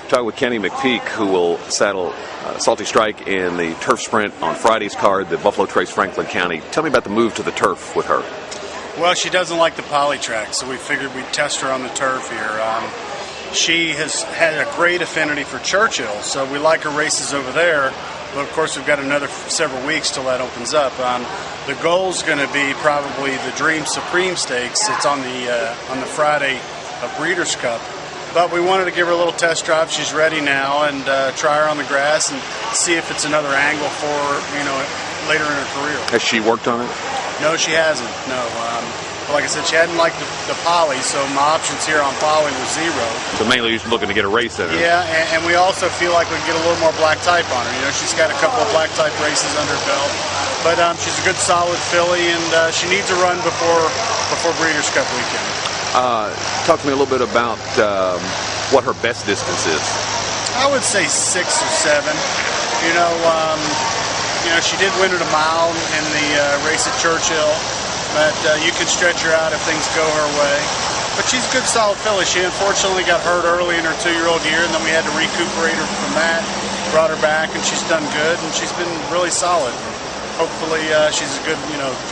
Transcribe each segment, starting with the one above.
Talking with Kenny McPeek, who will saddle Salty Strike in the turf sprint on Friday's card, the Buffalo Trace Franklin County. Tell me about the move to the turf with her. Well, she doesn't like the poly track, so we figured we'd test her on the turf here. She has had a great affinity for Churchill, so we like her races over there. But of course, we've got another several weeks till that opens up. The goal's going to be probably the Dream Supreme Stakes. It's on the Friday of Breeders' Cup. But we wanted to give her a little test drive. She's ready now, and try her on the grass and see if it's another angle for later in her career. Has she worked on it? No, she hasn't. No. Like I said, she hadn't liked the poly, so my options here on poly were zero. So mainly you're looking to get a race in her. Yeah, and we also feel like we can get a little more black type on her. She's got a couple of black type races under her belt, but she's a good solid filly, and she needs a run before Breeders' Cup weekend. Talk to me a little bit about what her best distance is. I would say 6 or 7. She did win at a mile in the race at Churchill, but you can stretch her out if things go her way. But she's a good, solid filly. She unfortunately got hurt early in her 2-year-old year, and then we had to recuperate her from that, brought her back, and she's done good, and she's been really solid. Hopefully she's a good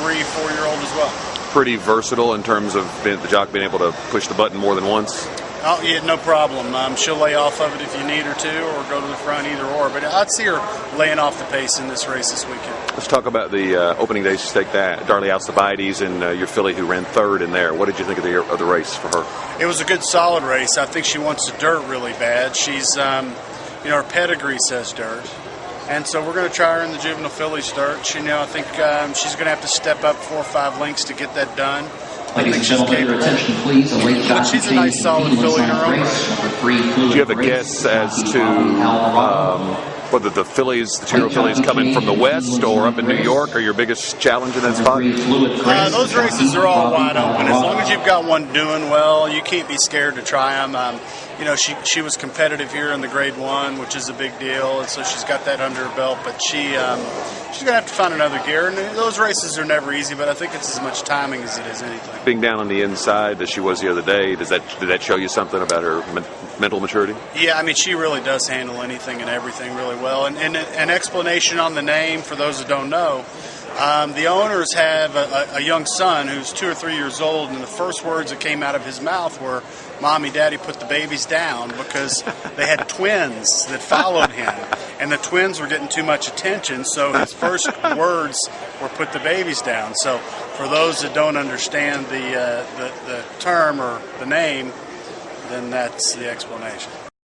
3, 4-year-old as well. Pretty versatile in terms of the jock being able to push the button more than once? Oh, yeah, no problem. She'll lay off of it if you need her to, or go to the front, either or. But I'd see her laying off the pace in this race this weekend. Let's talk about the opening day stake, that Darley Alcibiades and your filly who ran third in there. What did you think of the race for her? It was a good, solid race. I think she wants the dirt really bad. She's, her pedigree says dirt. And so we're going to try her in the juvenile fillies dirt. I think she's going to have to step up 4 or 5 lengths to get that done. Ladies and gentlemen, your attention, please. She's a nice, solid filly in her own right. Do you have a guess as to whether the 2-year-old fillies coming from the west or up in New York are your biggest challenge in that spot? Those races are all wide open. As long as you've got one doing well, you can't be scared to try them. She was competitive here in the Grade 1, which is a big deal, and so she's got that under her belt. But she's going to have to find another gear, and those races are never easy. But I think it's as much timing as it is anything. Being down on the inside as she was the other day, did that show you something about her mental maturity? Yeah, she really does handle anything and everything really well. And an explanation on the name for those that don't know. The owners have a young son who's 2 or 3 years old, and the first words that came out of his mouth were, "Mommy, Daddy, put the babies down," because they had twins that followed him, and the twins were getting too much attention, so his first words were "put the babies down." So for those that don't understand the term or the name, then that's the explanation.